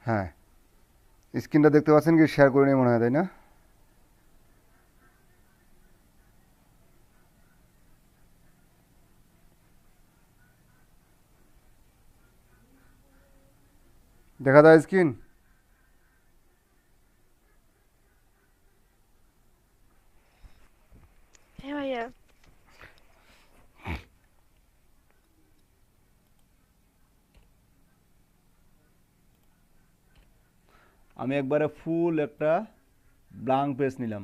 হ্যাঁ, স্ক্রিনটা দেখতে পাচ্ছেন কি? শেয়ার করে নিয়ে মনে হয়, তাই না? দেখা যায় স্ক্রিন? হ্যাঁ ভাইয়া। আমি একবারে ফুল একটা ব্লাঙ্ক পেজ নিলাম,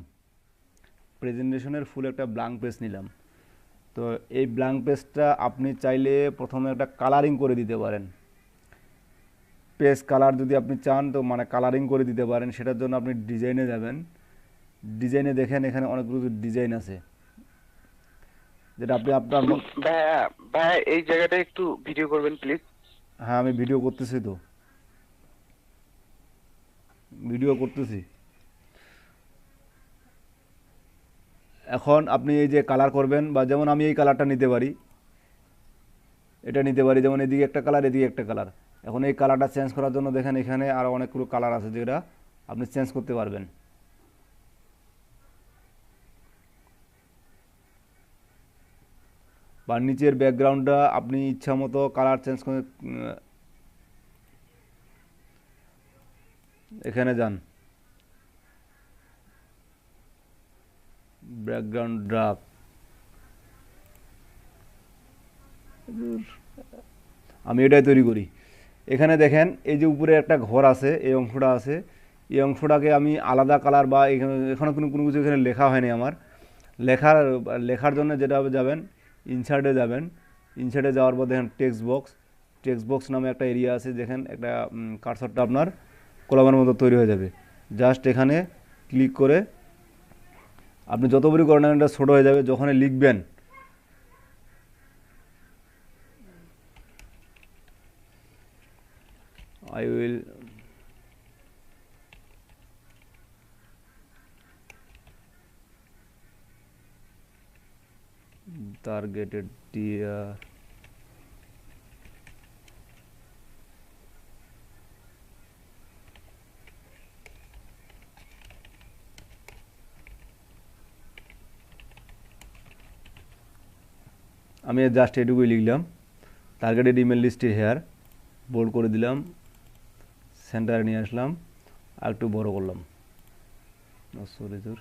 প্রেজেন্টেশনের ফুল একটা ব্লাঙ্ক পেজ নিলাম। তো এই ব্লাঙ্ক পেজটা আপনি চাইলে প্রথমে একটা কালারিং করে দিতে পারেন। পেজ কালার যদি আপনি চান তো মানে কালারিং করে দিতে পারেন। সেটার জন্য আপনি ডিজাইনে যাবেন। ডিজাইনে দেখেন এখানে অনেকগুলো ডিজাইন আছে, যেটা আপনি আপনার ভাইয়া, ভাইয়া এই জায়গাটা একটু ভিডিও করবেন প্লিজ। হ্যাঁ, আমি ভিডিও করতেছি, তো ভিডিও করতেছি। এখন আপনি এই যে কালার করবেন, বা যেমন আমি এই কালারটা নিতে পারি, এটা নিতে পারি, যেমন এদিকে একটা কালার, এদিকে একটা কালার। এখন এই কালারটা চেঞ্জ করার জন্য দেখেন এখানে আরও অনেকগুলো কালার আছে, যেটা আপনি চেঞ্জ করতে পারবেন। বা নিচের ব্যাকগ্রাউন্ডটা আপনি ইচ্ছা মতো কালার চেঞ্জ করে এখানে যান, ব্যাকগ্রাউন্ড ডার্ক। আমি এটাই তৈরি করি। এখানে দেখেন এই যে উপরে একটা ঘর আছে, এই অংশটা আছে, এই অংশটাকে আমি আলাদা কালার, বা এখানে কোনো কোনো কিছু এখানে লেখা হয়নি আমার। লেখার লেখার জন্য যেটা যাবেন, ইনসার্টে যাবেন। ইনসার্টে যাওয়ার পর দেখেন টেক্সট বক্স। টেক্সট বক্স নামে একটা এরিয়া আছে, দেখেন একটা কার্সরটা আপনার কলমের মতো তৈরি হয়ে যাবে। জাস্ট এখানে ক্লিক করে আপনি যত বড় করেন এটা ছোটো হয়ে যাবে। যখনই লিখবেন, আই উইল টার্গেটেড ডিয়ার, আমি জাস্ট এটুকুই লিখলাম। Targeted email list here, bold করে দিলাম, সেন্টারে নিয়ে আসলাম, আর একটু বড় করলাম। সরি তোর,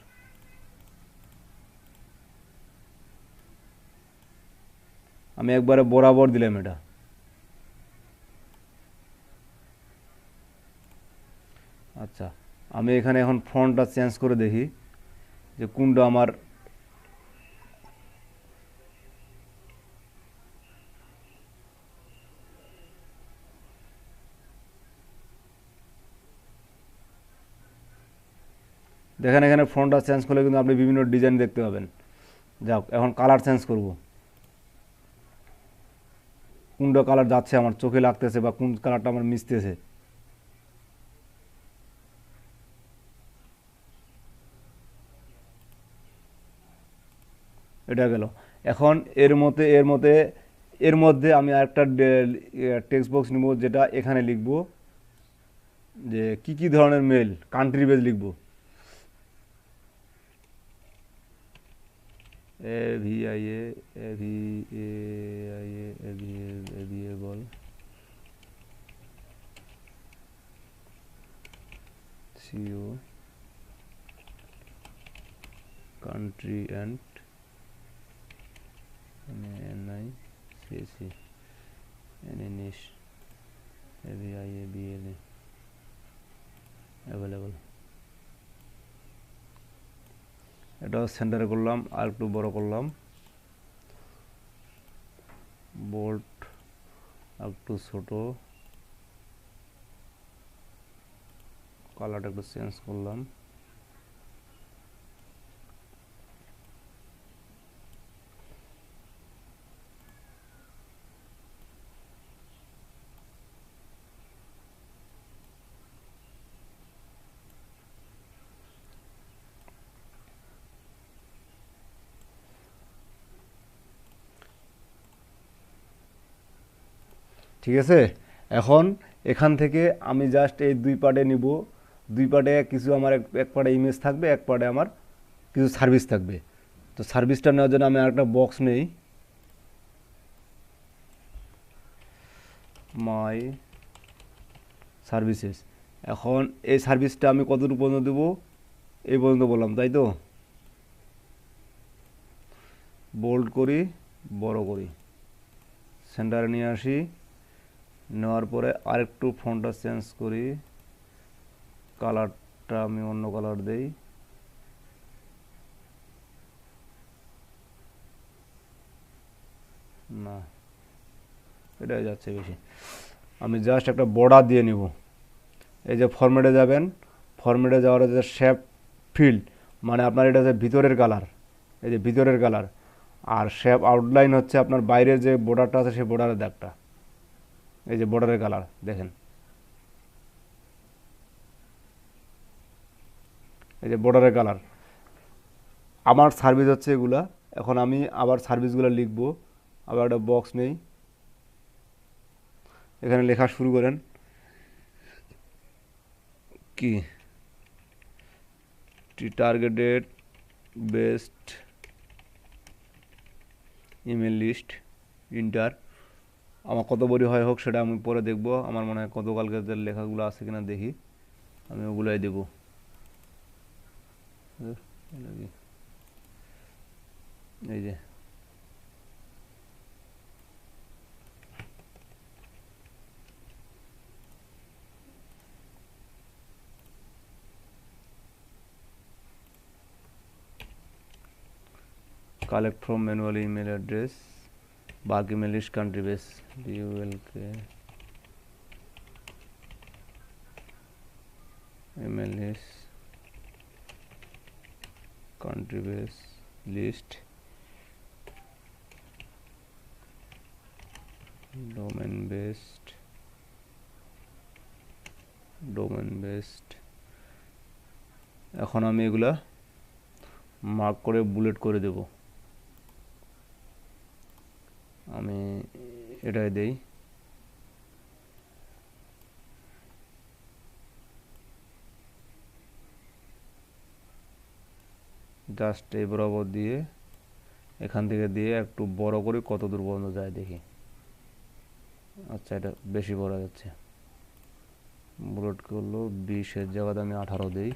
আমি একবারে বরাবর দিলাম এটা। আচ্ছা, আমি এখানে এখন ফন্টটা চেঞ্জ করে দেখি যে কোনটা আমার। দেখেন এখানে ফন্টটা চেঞ্জ করলে কিন্তু আপনি বিভিন্ন ডিজাইন দেখতে পাবেন। যাক, এখন কালার চেঞ্জ করব। কোনটা কালার যাচ্ছে আমার চোখে লাগতেছে, বা কোন কালারটা আমার মিশতেছে। এটা গেল। এখন এর মধ্যে আমি আরেকটা টেক্সট বক্স নিব, যেটা এখানে লিখব যে কি কি ধরনের মেল, কান্ট্রি বেজ লিখব। A V I A V A I A V A বল CO country and N I C C N A niche A V I A B L A available. এটাও সেন্টারে করলাম, আর একটু বড় করলাম, bolt আর একটু ছোটো, কালারটা একটু চেঞ্জ করলাম। ঠিক আছে। এখন এখান থেকে আমি জাস্ট এই দুই পার্টে নিব, দুই পার্টে কিছু আমার এক পার্টে ইমেজ থাকবে, এক পার্টে আমার কিছু সার্ভিস থাকবে। তো সার্ভিসটা নেওয়ার জন্য আমি আরেকটা বক্স নেই, মাই সার্ভিসেস। এখন এই সার্ভিসটা আমি কতটুকু পর্যন্ত দেবো, এই পর্যন্ত বললাম, তাই তো? বোল্ড করি, বড় করি, সেন্টারে নিয়ে আসি, নেওয়ার পরে আরেকটু ফন্টটা চেঞ্জ করি, কালারটা আমি অন্য কালার দেই, না এটাই যাচ্ছে বেশি। আমি জাস্ট একটা বর্ডার দিয়ে নিব। এই যে ফরম্যাটে যাবেন, ফরম্যাটে যাওয়ার যে শেপ ফিল্ড, মানে আপনার এটা হচ্ছে ভিতরের কালার, এই যে ভিতরের কালার, আর শেপ আউটলাইন হচ্ছে আপনার বাইরের যে বর্ডারটা আছে সেই বর্ডারের দাগটা, এই যে বর্ডারের কালার দেখেন, এই যে বর্ডারের কালার। আমার সার্ভিস হচ্ছে এগুলা। এখন আমি আবার সার্ভিসগুলো লিখবো, আবার একটা বক্স নেই, এখানে লেখা শুরু করেন কি, targeted best email list enter. আমার কত বড়ি হয় হোক সেটা আমি পরে দেখব, আমার মনে হয় গতকালকের যে লেখাগুলো আছে কিনা দেখি, আমি ওগুলাই দেব। এই যে collect from manual email address, bulk email list country base, ডিউএলকে email list country base list, domain based. এখন আমি এগুলা মার্ক করে বুলেট করে দেব, আমি এটাই দেই। জাস্ট এই বরাবর দিয়ে, এখান থেকে দিয়ে একটু বড় করে কত দূর পর্যন্ত যায় দেখি। আচ্ছা, এটা বেশি বড় যাচ্ছে, বুলেট করলো 20-এর জায়গাতে আমি 18 দিই,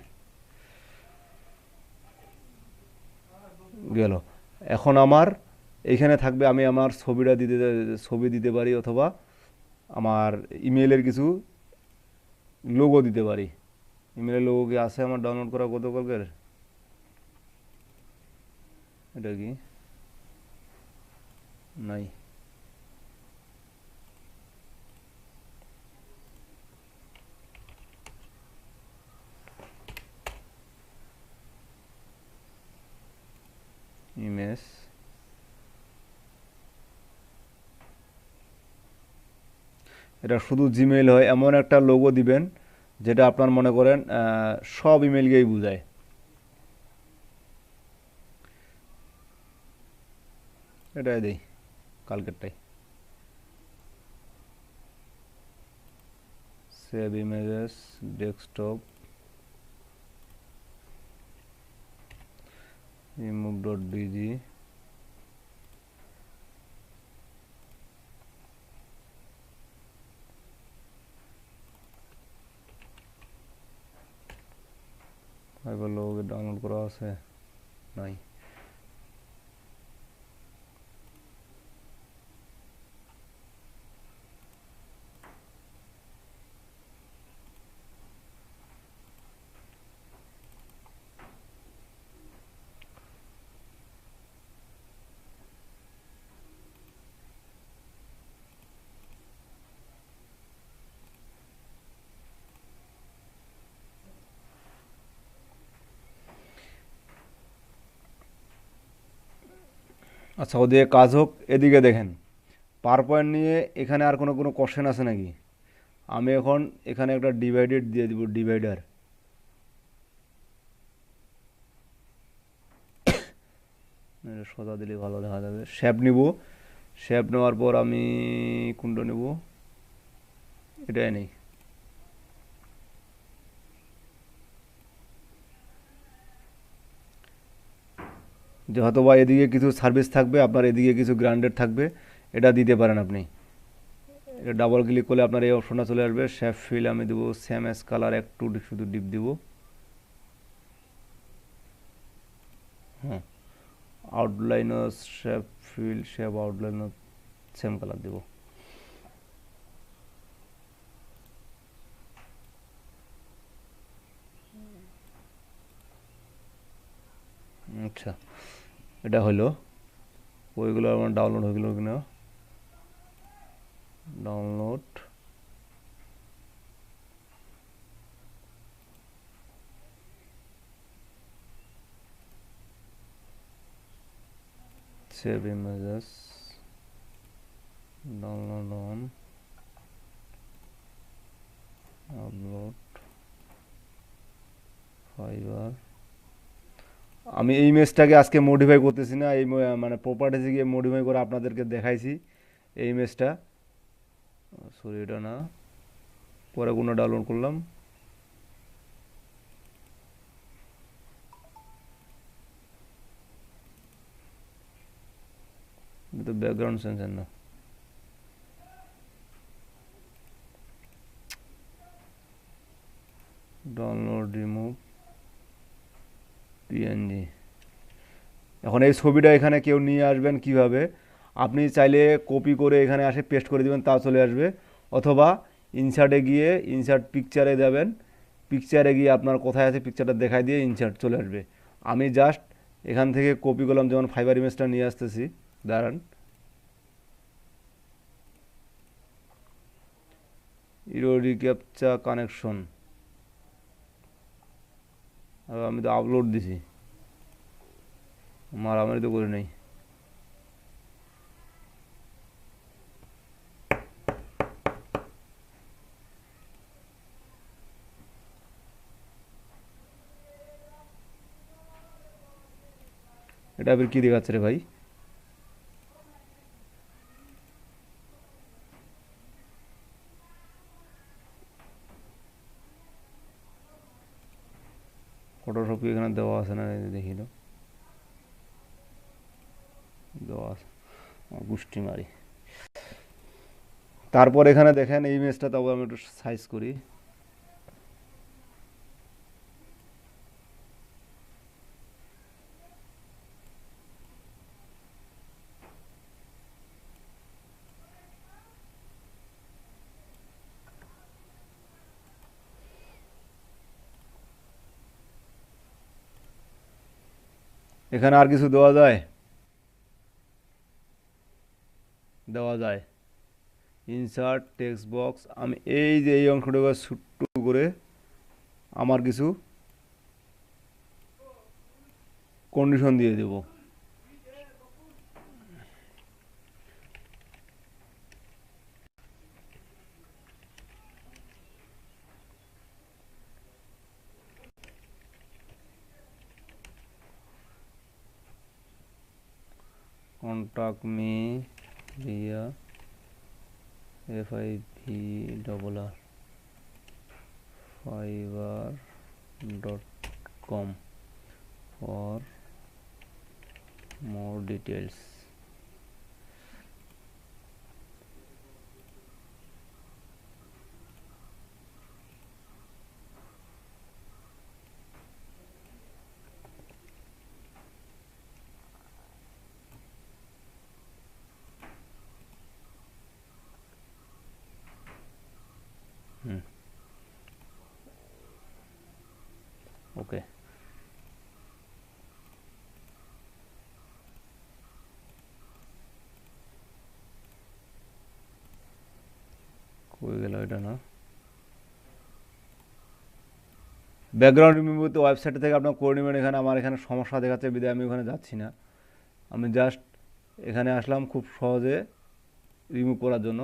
গেল। এখন আমার এইখানে থাকবে, আমি আমার ছবি দিতে পারি, অথবা আমার ইমেলের কিছু লোগো দিতে পারি। ইমেলের লোগো কি আছে আমার ডাউনলোড করা গতকালকের? এটা কি নাই? ইমেজ, এটা শুধু জিমেইল হয় এমন একটা লোগো দিবেন যেটা আপনার মনে করেন সব ইমেলকেই বোঝায়। এটাই দেই, কালকেরটাই। Save images, desktop, remove.bg, Fiverr logo download করা আছে নাই? আচ্ছা, ওদিকে কাজ হোক, এদিকে দেখেন পাওয়ার পয়েন্ট নিয়ে এখানে আর কোনো কোশ্চেন আছে নাকি? আমি এখন এখানে একটা ডিভাইডেড দিয়ে দিব, ডিভাইডার। সোজা দিলে ভালো দেখা যাবে। শেপ নিব, শেপ নেওয়ার পর আমি কোনটা নেব, এটাই নেই। যে হয়তো বা এদিকে কিছু সার্ভিস থাকবে, আপনার এদিকে কিছু গ্রান্ডেড থাকবে, এটা দিতে পারেন আপনি। এটা ডাবল ক্লিক করলে আপনার এই অপশনটা চলে আসবে। শেপ ফিল আমি দেবো সেম এস কালার, একটু শুধু ডিপ দিব। হ্যাঁ, outliner shape fill shape outliner same colour দেব। আচ্ছা, এটা হলো। ওইগুলো আমার ডাউনলোড হয়ে গেল কিনা, download. Save images, download on, upload Fiverr. আমি এই ইমেজটাকে আজকে মডিফাই করতেছি না, এই মানে প্রপার্টিসে গিয়ে মডিফাই করে আপনাদেরকে দেখাইছি এই ইমেজটা। সরি, এটা না, পরে কোনো ডাউনলোড করলাম। এটা তো ব্যাকগ্রাউন্ড সেন্সার না। Download remove PNG. এখন এই ছবিটা এখানে কেউ নিয়ে আসবেন কিভাবে? আপনি চাইলে কপি করে এখানে আসে পেস্ট করে দিবেন, তাও চলে আসবে। অথবা ইনসার্টে গিয়ে ইনসার্ট পিকচারে যাবেন, পিকচারে গিয়ে আপনার কোথায় আছে পিকচারটা দেখাই দিয়ে ইনসার্ট চলে আসবে। আমি জাস্ট এখান থেকে কপি করলাম, যেমন ফাইবার ইমেজটা নিয়ে আসতেছি, দাঁড়ান। ইরো রিক্যাপচা কানেকশন, আমি তো আপলোড দিছি, মারামারি তো করি নাই। এটা আবার কি দেখাচ্ছে রে ভাই? ফটোশপ কি এখানে দেওয়া আছে না? দেখি তো, দেওয়া আছে, গুষ্টি মারি। তারপর এখানে দেখেন এই ইমেজটা, তারপর আমি একটু সাইজ করি। এখানে আর কিছু দেওয়া যায়? দেওয়া যায়। ইনসার্ট টেক্সট বক্স, আমি এই যে এই অংশটাকে ছোট্ট করে আমার কিছু কন্ডিশন দিয়ে দেব। Contact me via FIVRR fiverr.com for more details. Okay, কই গেল এটা? না, ব্যাকগ্রাউন্ড রিমুভ তো ওয়েবসাইট থেকে আপনার করে নেবেন। এখানে আমার এখানে সমস্যা দেখাচ্ছে বিধায় আমি ওখানে যাচ্ছি না। আমি জাস্ট এখানে আসলাম খুব সহজে রিমুভ করার জন্য।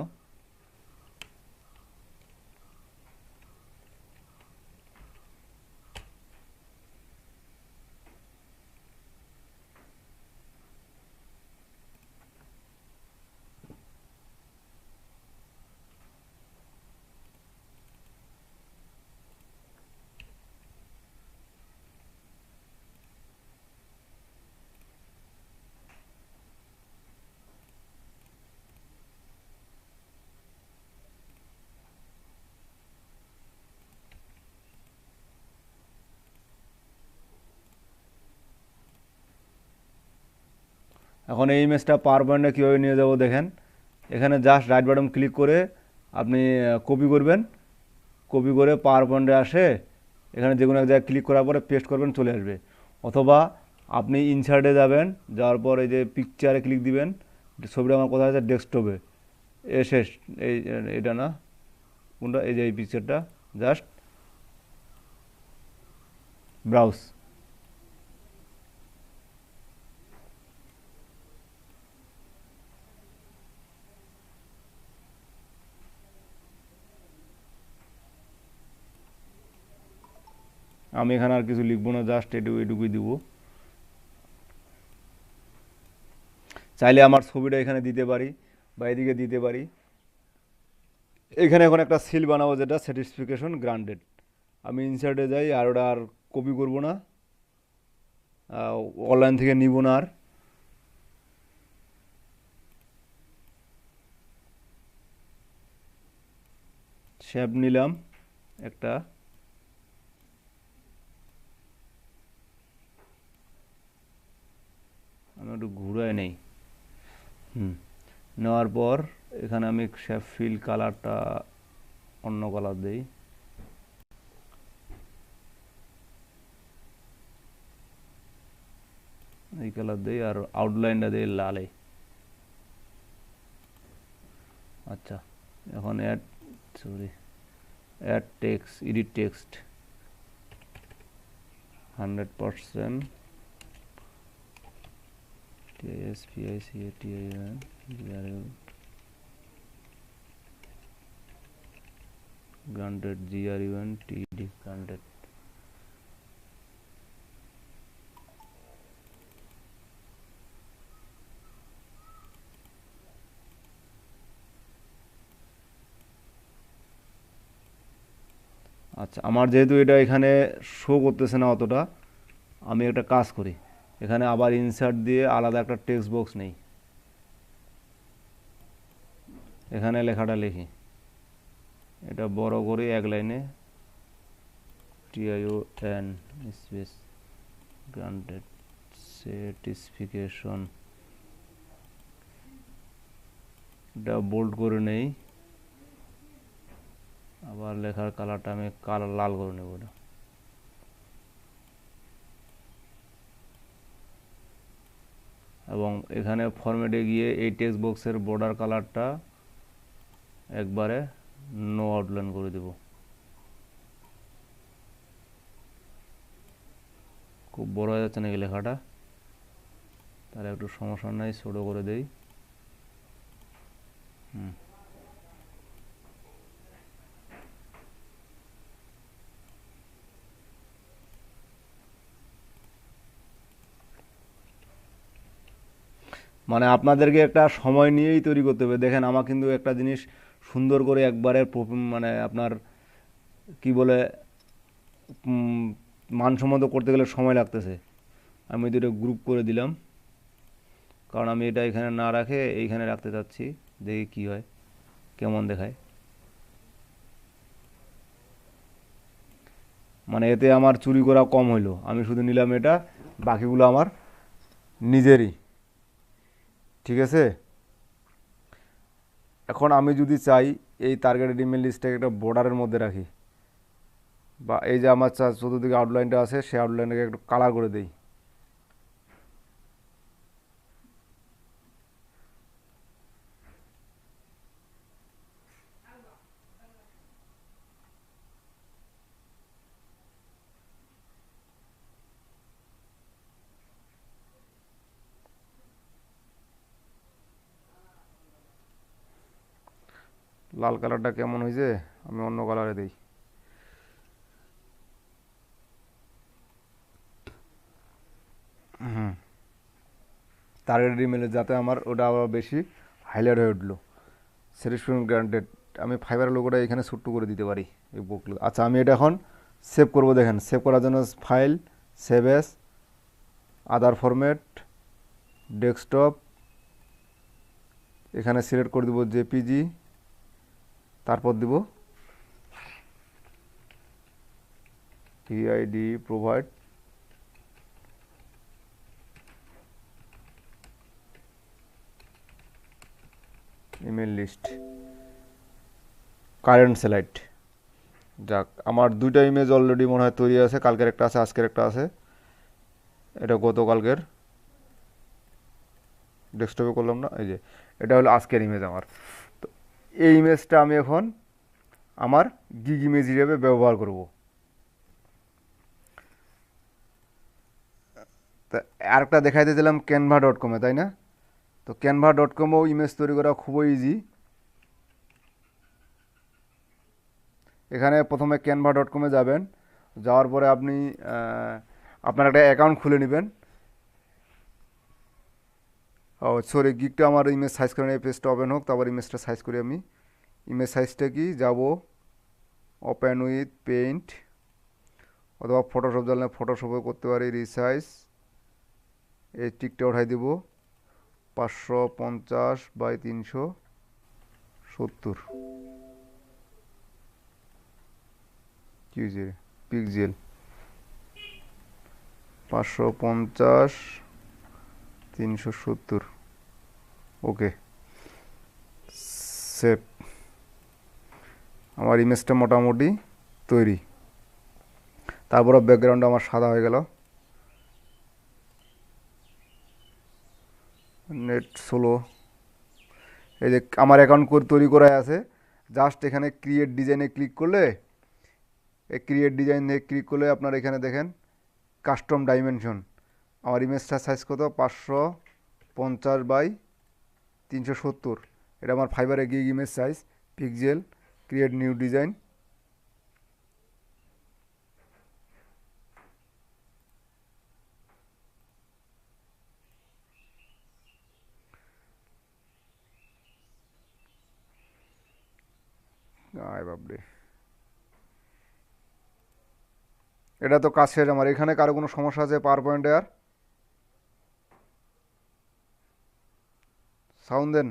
এখন এই ইমেজটা পাওয়ার পয়েন্টে কীভাবে নিয়ে যাব দেখেন, এখানে জাস্ট রাইট বাটন ক্লিক করে আপনি কপি করবেন, কপি করে পাওয়ার পয়েন্টে আসে এখানে যে কোনো এক জায়গায় ক্লিক করার পরে পেস্ট করবেন, চলে আসবে। অথবা আপনি ইনসার্টে যাবেন, যাওয়ার পর এই যে পিকচারে ক্লিক দিবেন, ছবিটা আমার কোথায় আছে, ডেস্কটপে শেষ। এই এটা না, কোনটা, এই যে এই পিকচারটা, জাস্ট ব্রাউজ। আমি এখানে আর কিছু লিখবো না, জাস্ট এটুকুই দিব। চাইলে আমার ছবিটা এখানে দিতে পারি বা এদিকে দিতে পারি। এখানে এখন একটা সিল বানাবো যেটা স্যাটিসফিকেশন গ্রান্টেড। আমি ইনসার্টে যাই, আর ওটা আর কপি করবো না, অনলাইন থেকে নিব না আর। শেপ নিলাম একটা, আমি একটু ঘুরাই নেই। নেওয়ার পর এখানে আমি শেপ ফিল কালারটা অন্য কালার দেই, এই কালার দেই, আর আউটলাইনটা দেই লালে। আচ্ছা, এখন add text, edit text 100% TISPICATION granted GRUNTD granted। আচ্ছা, আমার যেহেতু এটা এখানে শো করতেছে না অতটা, আমি একটা কাজ করি, এখানে আবার ইনসার্ট দিয়ে আলাদা একটা টেক্সট বক্স নেই, এখানে লেখাটা লিখি, এটা বড় করি এক লাইনে, TION স্পেস গ্রান্টেড সার্টিফিকেশন, এটা বোল্ড করে নেই, আবার লেখার কালারটা আমি কালার লাল করে নেব এটা। এবং এখানে ফরম্যাটে গিয়ে এই টেক্সট বক্সের বর্ডার কালারটা একবারে নো আউটলাইন করে দেব। খুব বড় হয়ে যাচ্ছে নাকি লেখাটা, তাহলে একটু সমস্যা নাই, ছোট করে দেই। মানে আপনাদেরকে একটা সময় নিয়েই তৈরি করতে হবে। দেখেন আমার কিন্তু একটা জিনিস সুন্দর করে একবারে মানে আপনার কি বলে মানসম্মত করতে গেলে সময় লাগতেছে। আমি দুটো গ্রুপ করে দিলাম, কারণ আমি এটা এখানে না রাখে এইখানে রাখতে চাচ্ছি, দেখি কি হয়, কেমন দেখায়। মানে এতে আমার চুরি করা কম হইলো, আমি শুধু নিলাম এটা, বাকিগুলো আমার নিজেরই। ঠিক আছে, এখন আমি যদি চাই এই টার্গেটেড ইমেল লিস্টটাকে একটা বর্ডারের মধ্যে রাখি, বা এই যে আমার চতুর্দিকে আউটলাইনটা আছে সেই আউটলাইনটাকে একটু কালার করে দেই, লাল কালারটা কেমন হয়েছে, আমি অন্য কালারে দিই। টার্গেটেড ইমেলে যাতে আমার ওটা আবার বেশি হাইলাইট হয়ে উঠলো। স্যাটিসফ্যাকশন গ্রান্টেড, আমি ফাইবারের লোগোটা এখানে ছোট্ট করে দিতে পারি এই বুকগুলো। আচ্ছা, আমি এটা এখন সেভ করব। দেখেন, সেভ করার জন্য file, save as, other format, desktop, এখানে সিলেক্ট করে দেব জেপিজি, তারপর দিব TID provide, email list, current slide. যাক, আমার দুইটা ইমেজ অলরেডি মনে হয় তৈরি আছে, কালকের একটা আছে, আজকের একটা আছে। এটা গতকালকের, ডেস্কটপে করলাম না, এই যে এটা হলো আজকের ইমেজ আমার। তো এই ইমেজটা আমি এখন আমার গিগ ইমেজ হিসেবে ব্যবহার করব। তা আরেকটা দেখাইতে দিলাম canva.com-এ, তাই না? তো canva.com-এও ইমেজ তৈরি করা খুবই ইজি। এখানে প্রথমে canva.com-এ যাবেন, যাওয়ার পরে আপনি আপনার একটা অ্যাকাউন্ট খুলে নেবেন। ও সরি, গিগটা আমার ইমেজ সাইজ করে এই পেজটা ওপেন হোক, তারপর ইমেজটা সাইজ করি আমি। ইমেজ সাইজটা কি, যাব ওপেন উইথ পেইন্ট, অথবা ফটোশপ জানলে ফটোশপে করতে পারি, রিসাইজ, এই টিকটা উঠাই দিব 550x370 কি যে পিক্সেল, 550x370। ওকে, সেভ। আমার ইমেজটা মোটামুটি তৈরি। তারপরে ব্যাকগ্রাউন্ড আমার সাদা হয়ে গেল, নেট স্লো। এই যে আমার অ্যাকাউন্ট তৈরি করা আছে, জাস্ট এখানে ক্রিয়েট ডিজাইনে ক্লিক করলে, এই ক্রিয়েট ডিজাইনে ক্লিক করলে আপনার এখানে দেখেন কাস্টম ডাইমেনশন। আমার ইমেজটা সাইজ কত, 550x370। এটা আমার ফাইবারে gig image size, pixel, create new design. আয় বাবরে, এটা তো কাজ শেষ আমার। এখানে কারো কোনো সমস্যা আছে পাওয়ার পয়েন্টে? আর সাউন্ড দেন,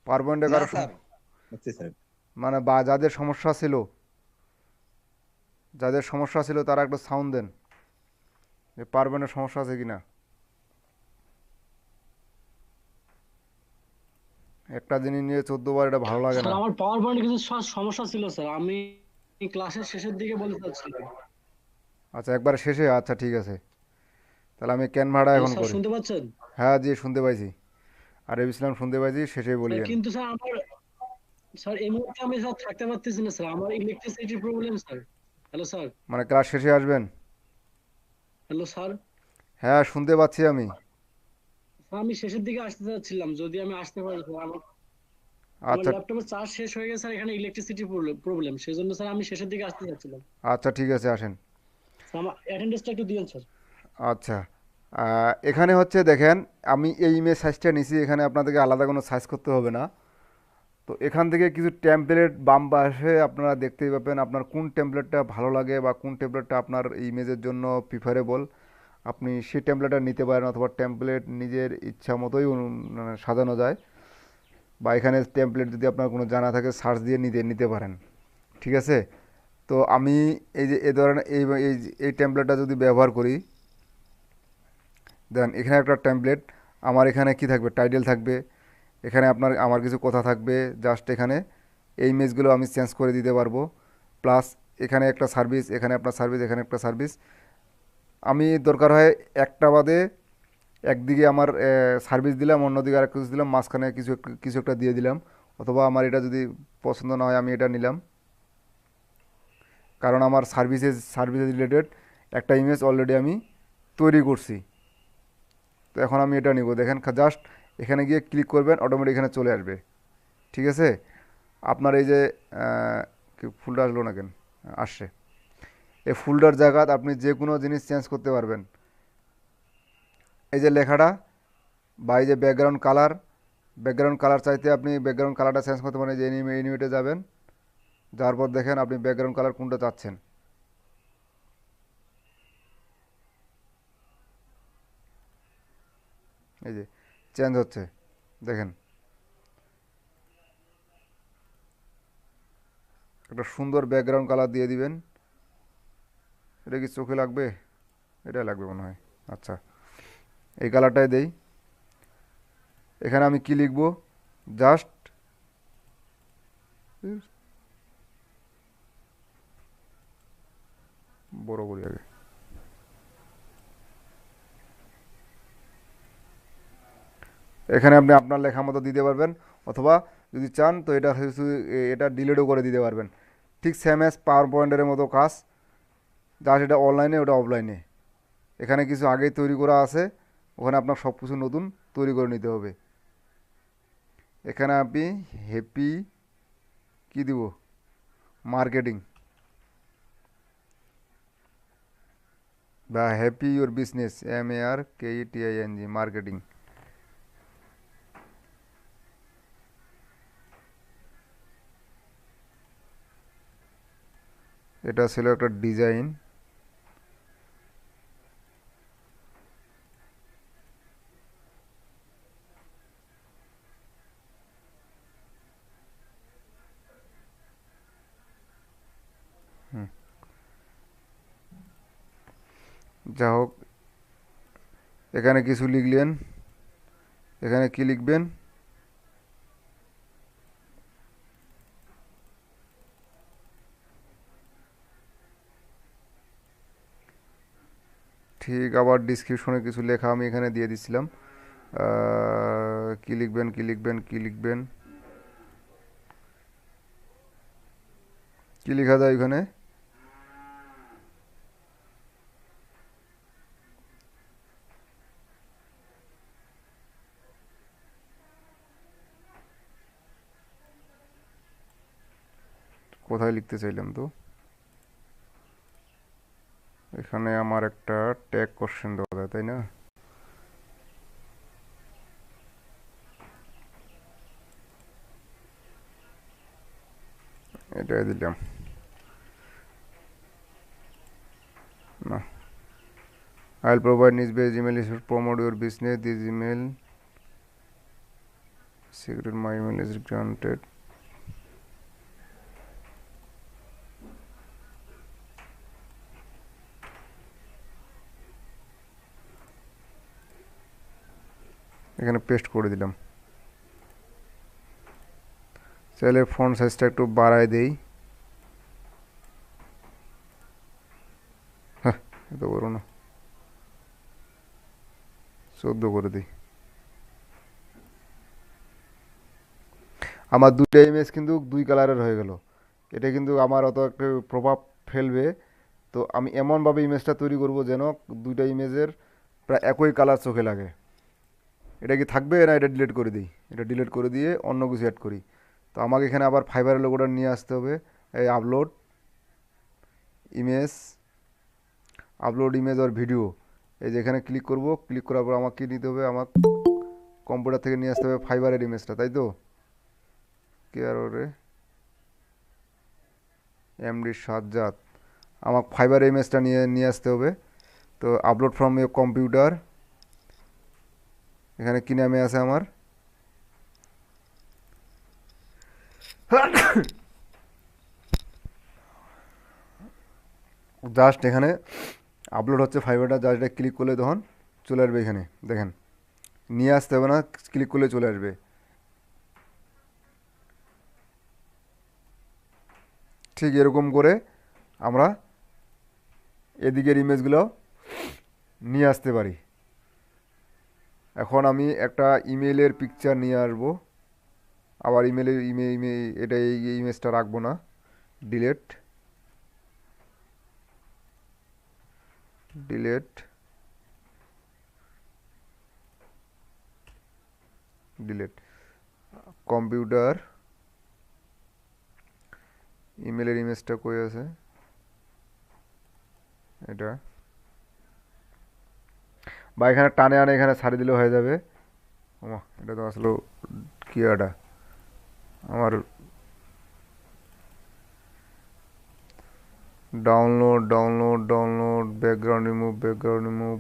পাওয়ার পয়েন্টে না কারো স্যার, বুঝছি স্যার। মানে বা যাদের সমস্যা ছিল, যাদের সমস্যা ছিল তারা একটু সাউন্ড দেন, যে পাওয়ার পয়েন্টের সমস্যা আছে কিনা। একটা জিনিস নিয়ে 14 বার, এটা ভালো লাগে স্যার না। আমার পাওয়ার পয়েন্টে কিছু সমস্যা ছিল স্যার, আমি ক্লাসের শেষের দিকে বলতে চাচ্ছিলাম। আচ্ছা, একবার শেষে, আচ্ছা ঠিক আছে, তাহলে আমি ক্যানভাটা হ্যালো এখন স্যার, করি। শুনতে পাচ্ছেন? হ্যাঁ জি, শুনতে পাইছি। আর ইসলাম শুনতে পাইছি, শেষে স্যার বলিয়েন। কিন্তু স্যার আমার, স্যার এই মুহূর্তে আমি স্যার থাকতে পারতেছি না স্যার, আমার electricity problem sir. Hello sir. মানে ক্লাস শেষে আসবেন? Hello sir. হ্যাঁ, শুনতে পাচ্ছি আমি। স্যার আমি শেষের দিকে আসতে চাচ্ছিলাম, যদি আমি আসতে পারি স্যার। আমার আচ্ছা, ল্যাপটপের চার্জ শেষ হয়ে গেছে স্যার, এখানে ইলেকট্রিসিটি প্রবলেম, সেজন্য স্যার আমি শেষের দিকে আসতে চাচ্ছিলাম। আচ্ছা ঠিক আছে, আসেন। স্যার আমার অ্যাটেন্ডেন্সটা একটু দিয়েন স্যার। আচ্ছা, এখানে হচ্ছে দেখেন, আমি এই ইমেজ সাইজটা নিছি, এখানে আপনাদেরকে আলাদা কোনো সাইজ করতে হবে না। তো এখান থেকে কিছু টেমপ্লেট বাম পাশে আপনারা দেখতেই পাবেন, আপনার কোন টেমপ্লেটটা ভালো লাগে বা কোন টেমপ্লেটটা আপনার ইমেজের জন্য প্রিফারেবল, আপনি সেই টেমপ্লেটটা নিতে পারেন, অথবা টেমপ্লেট নিজের ইচ্ছা মতোই মানে সাজানো যায়। বা এখানে টেমপ্লেট যদি আপনার কোনো জানা থাকে, সার্চ দিয়ে নিতে পারেন, ঠিক আছে? তো আমি এই যে এই ধরনের এই টেমপ্লেটটা যদি ব্যবহার করি, দেন এখানে একটা টেমপ্লেট, আমার এখানে কি থাকবে, টাইটেল থাকবে, এখানে আমার কিছু কথা থাকবে, জাস্ট এখানে এই ইমেজগুলো আমি চেঞ্জ করে দিতে পারবো। প্লাস এখানে একটা সার্ভিস, এখানে আপনার সার্ভিস, এখানে একটা সার্ভিস। আমি দরকার হয় একটা বাদে একদিকে আমার সার্ভিস দিলাম, অন্যদিকে আর কিছু দিলাম, মাঝখানে কিছু একটা দিয়ে দিলাম। অথবা আমার এটা যদি পছন্দ না হয়, আমি এটা নিলাম, কারণ আমার সার্ভিসেস রিলেটেড একটা ইমেজ অলরেডি আমি তৈরি করছি। তো এখন আমি এটা নিব, দেখেন জাস্ট এখানে গিয়ে ক্লিক করবেন, অটোমেটিক এখানে চলে আসবে, ঠিক আছে? আপনার এই যে কি ফুলটা আসলো না কেন, আসছে। এই ফুলটার জায়গাত আপনি যে কোনো জিনিস চেঞ্জ করতে পারবেন। এই যে লেখাটা বা এই যে ব্যাকগ্রাউন্ড কালার চাইতে আপনি ব্যাকগ্রাউন্ড কালারটা চেঞ্জ করতে পারেন। এই যে এনিমেটে যাবেন, যাওয়ার পর দেখেন আপনি ব্যাকগ্রাউন্ড কালার কোনটা চাচ্ছেন। এই যে চেঞ্জ হচ্ছে, দেখেন একটা সুন্দর ব্যাকগ্রাউন্ড কালার দিয়ে দিবেন। এটা কি চোখে লাগবে? এটা লাগবে মনে হয়। আচ্ছা, এই কালারটাই দেই। এখানে আমি কি লিখব, জাস্ট বড় করি আগে, এখানে আপনি আপনার লেখা মতো দিতে পারবেন, অথবা যদি চান তো এটা ডিলিটও করে দিতে পারবেন। ঠিক সেম অ্যাজ পাওয়ার পয়েন্টের মতো কাজ, জাস্ট এটা অনলাইনে ওটা অফলাইনে। এখানে কিছু আগেই তৈরি করা আছে, ওখানে আপনার সব কিছু নতুন তৈরি করে নিতে হবে। এখানে আপনি হ্যাপি কি দিব, মার্কেটিং বা happy your business, MARKETING, marketing. এটা ছিল একটা ডিজাইন। যা হোক, এখানে কিছু লিখলেন, এখানে কি লিখবেন, ঠিক আবার ডিসক্রিপশনে কিছু লেখা আমি এখানে দিয়ে দিছিলাম। কি লিখবেন কি লিখবেন কি লিখবেন, কি লেখা যায় এখানে, কোথায় লিখতে চাইলাম তো, এখানে আমার একটা ট্যাগ কোশ্চেন দেওয়া যায় তাই না, এটাই দিলাম না। I'll provide niche-based email to promote your business. This email secret, my email is granted. এখানে পেস্ট করে দিলাম। চাইলে ফন্ট সাইজটা একটু বাড়ায় দেই, হ্যাঁ এত বড় না, 14 করে দিই। আমার দুইটা ইমেজ কিন্তু দুই কালারের হয়ে গেল, এটা কিন্তু আমার অত একটা প্রভাব ফেলবে। তো আমি এমনভাবে ইমেজটা তৈরি করব যেন দুইটা ইমেজের প্রায় একই কালার চোখে লাগে। এটা কি থাকবে না এটা ডিলিট করে দিই, এটা ডিলিট করে দিয়ে অন্য কিছু অ্যাড করি। তো আমাকে এখানে আবার ফাইবারের লোগোটা নিয়ে আসতে হবে, এই আপলোড ইমেজ আর ভিডিও, এই যে এখানে ক্লিক করব, ক্লিক করার পর আমাকে কী নিতে হবে, আমার কম্পিউটার থেকে নিয়ে আসতে হবে ফাইবারের ইমেজটা, তাই তো, কেয়ার ওরে MD সাজ্জাদ, আমাকে ফাইবারের ইমেজটা নিয়ে আসতে হবে। তো আপলোড ফ্রম ইয়োর কম্পিউটার, এখানে কি নামে আছে আমার, জাস্ট এখানে আপলোড হচ্ছে ফাইবারটা, জাস্ট এটা ক্লিক করলে তখন চলে আসবে, এখানে দেখেন নিয়ে আসতে হবে না, ক্লিক করলে চলে আসবে। ঠিক এরকম করে আমরা এদিকের ইমেজগুলো নিয়ে আসতে পারি। এখন আমি একটা ইমেলের পিকচার নিয়ে আসবো, আবার ইমেলের এটা এই ইমেজটা রাখবো না, ডিলেট ডিলেট ডিলেট কম্পিউটার, ইমেলের ইমেজটা কই আছে, এটা বা এখানে টানে আনে এখানে ছাড়ি দিলে হয়ে যাবে। ওমা, এটা তো আসলে কি এটা আমার ডাউনলোড ব্যাকগ্রাউন্ড রিমুভ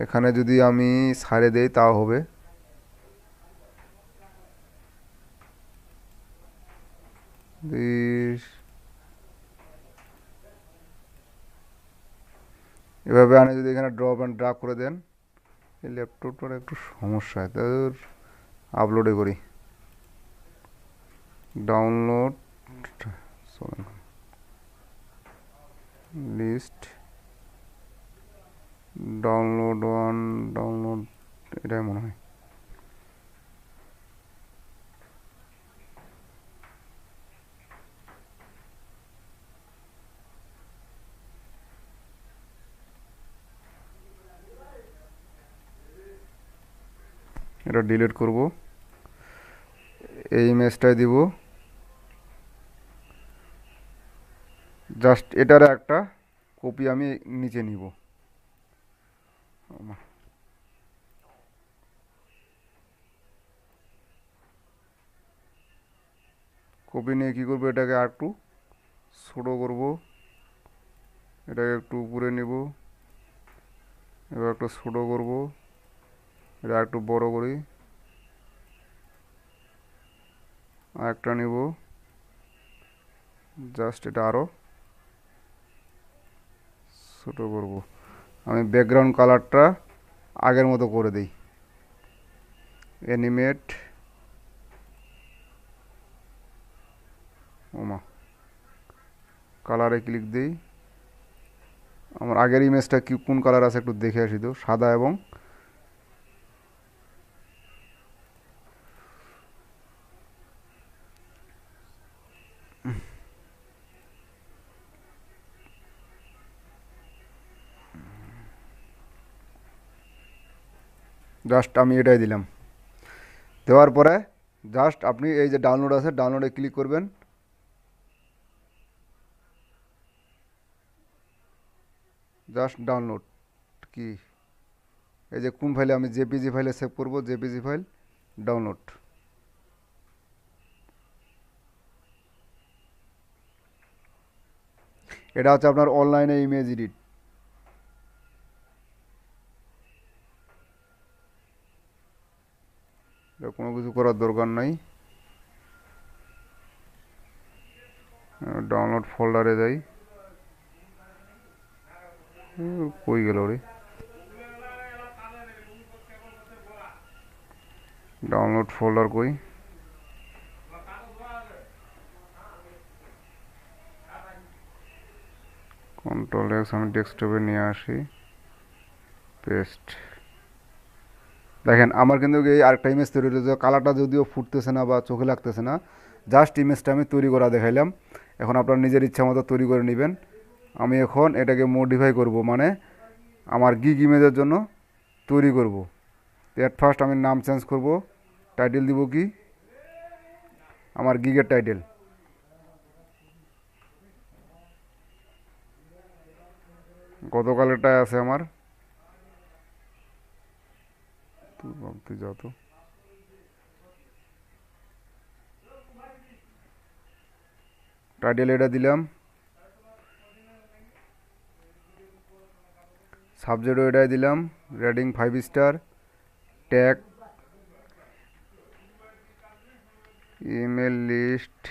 এখানে যদি আমি ছাড়ে দেই তাও হবে। দিস এভাবে আনে যদি এখানে ড্রপ অ্যান্ড ড্রাগ করে দেন, এই ল্যাপটপটার একটু সমস্যা, তাদের আপলোডে করি, download list, download one, download, এটাই মনে হয়। এটা ডিলিট করব, এই ইমেজটাই দিব, জাস্ট এটার একটা কপি আমি নিচে নিব। কপি নিয়ে কী করবো, এটাকে আর একটু ছোটো করব, এটাকে একটু উপরে নিব, এবার একটু ছোটো করব, এটা একটু বড় করি, আর একটা নিব, জাস্ট এটা আরও ছোটো করব। আমি ব্যাকগ্রাউন্ড কালারটা আগের মতো করে দিই, অ্যানিমেট, ওমা, কালারে ক্লিক দিই। আমার আগের ইমেজটা কি কোন কালার আছে একটু দেখে আসি তো, সাদা এবং জাস্ট আমি এটাই দিলাম। দেওয়ার পরে জাস্ট আপনি এই যে ডাউনলোড আছে, ডাউনলোডে ক্লিক করবেন, জাস্ট ডাউনলোড কি, এই যে কোন ফাইলে আমি জেপিজি ফাইলে সেভ করব, জেপিজি ফাইল ডাউনলোড। এটা হচ্ছে আপনার অনলাইনে ইমেজ এডিট। কোনো কিছু করার দরকার নাই, ডাউনলোড ফোল্ডারে যাই, কই গেল রে, ডাউনলোড ফোল্ডার কই, কন্ট্রোল এক্স, আমি ডেস্কটপে নিয়ে আসি, পেস্ট। দেখেন আমার কিন্তু এই আরেকটা ইমেজ তৈরি হয়েছে, কালারটা যদিও ফুটতেছে না বা চোখে লাগতেছে না, জাস্ট ইমেজটা আমি তৈরি করা দেখাইলাম। এখন আপনার নিজের ইচ্ছা মতো তৈরি করে নেবেন। আমি এখন এটাকে মডিফাই করব, মানে আমার গিগ ইমেজের জন্য তৈরি করব। এট ফার্স্ট আমি নাম চেঞ্জ করব, টাইটেল দিব কি, আমার গিগের টাইটেল, গতকালেরটাই আছে আমার, তুই ভাবতে যা তো, টাইটেল এটা দিলাম, সাবজেক্টও এটাই দিলাম, rating 5 star, tag email list,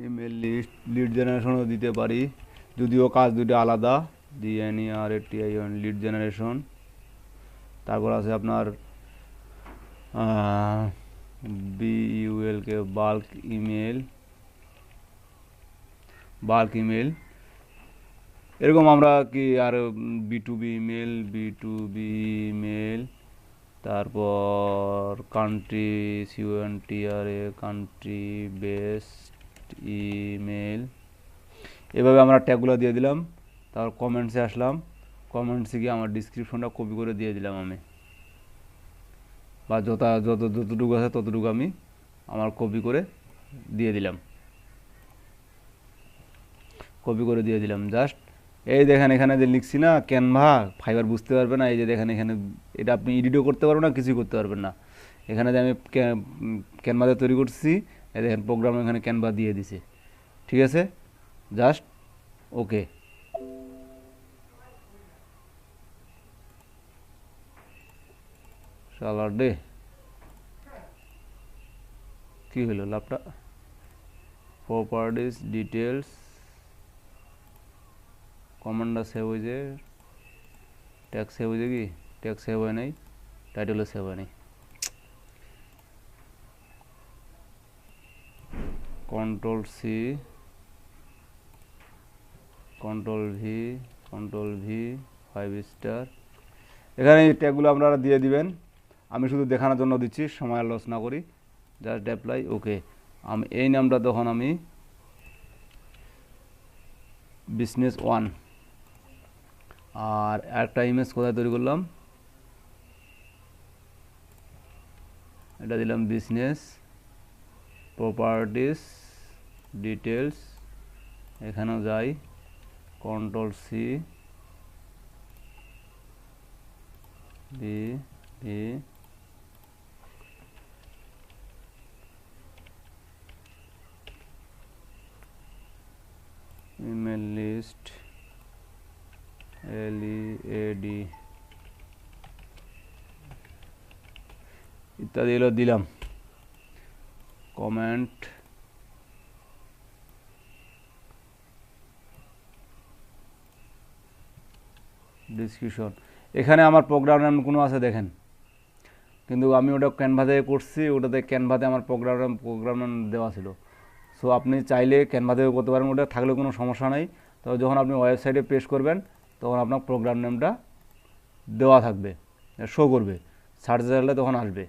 email list, lead জেনারেশনও দিতে পারি, যদিও কাজ দুটো আলাদা, DNERATION লিড জেনারেশন। তারপর আছে আপনার BULK bulk email, bulk email, এরকম আমরা কি আর B2B ইমেল, B2B ইমেল, তারপর country CONTRA country based email, এভাবে আমরা ট্যাগগুলো দিয়ে দিলাম। তারপর কমেন্টসে আসলাম, কমেন্টসে গিয়ে আমার ডিসক্রিপশনটা কপি করে দিয়ে দিলাম আমি, বা যতটুকু আছে ততটুকু আমি আমার কপি করে দিয়ে দিলাম, কপি করে দিয়ে দিলাম। জাস্ট এই দেখেন এখানে যে লিখছি না ক্যানভা, ফাইবার বুঝতে পারবে না, এই যে দেখেন এখানে এটা আপনি এডিটও করতে পারবেন না, কিছুই করতে পারবেন না। এখানে যে আমি ক্যানভাতে তৈরি করছি, এই দেখেন প্রোগ্রাম এখানে ক্যানভা দিয়ে দিছে, ঠিক আছে, জাস্ট ওকে। কালার ডে কি হলো laptop properties details commander save হয়েছে ট্যাগ সেভ হয়েছে কি ট্যাগ সেভ হয় নাই টাইটেলও সেভ হয় নাই control C control V 5 star এখানে এই ট্যাগগুলো আপনারা দিয়ে দিবেন আমি শুধু দেখানোর জন্য দিচ্ছি সময় লস না করি জাস্ট অ্যাপ্লাই ওকে আমি এই নামটা তখন আমি বিজনেস 1 আর একটা ইমেজ কোথায় তৈরি করলাম এটা দিলাম বিজনেস প্রপার্টিস ডিটেলস এখানেও যাই control C V email list LED ইত্যাদি এগুলো দিলাম কমেন্ট ডিসক্রিপশন এখানে আমার প্রোগ্রাম নাম কোনো আছে দেখেন কিন্তু আমি ওটা ক্যানভাতে করছি ওটাতে ক্যানভাতে আমার প্রোগ্রাম নাম দেওয়া ছিল সো আপনি চাইলে ক্যানভাতেও করতে পারেন ওটা থাকলে কোনো সমস্যা নেই তবে যখন আপনি ওয়েবসাইটে পেশ করবেন তখন আপনার প্রোগ্রাম নেমটা দেওয়া থাকবে শো করবে সার্চ দিলে তখন আসবে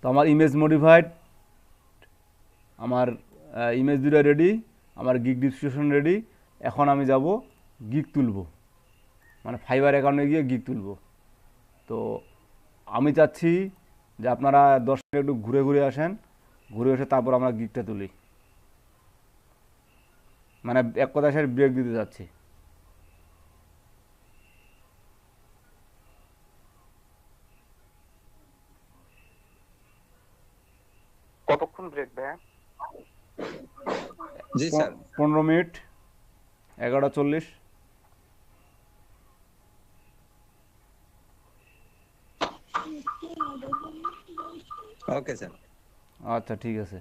তো আমার ইমেজ মডিফাইড আমার ইমেজ দুটো রেডি আমার গিগ ডিসক্রিপশন রেডি এখন আমি যাব গিগ তুলব মানে ফাইবার অ্যাকাউন্টে গিয়ে গিগ তুলব তো আমি চাচ্ছি যে আপনারা 10 মিনিট একটু ঘুরে ঘুরে আসেন ঘুরে এসে তারপর আমরা গিগটা তুলি মানে এক কথায় স্যার ব্রেক দিতে যাচ্ছি কতক্ষণ ব্রেক ভাইয়া? জি স্যার 15 মিনিট 11:40 ওকে স্যার আচ্ছা ঠিক আছে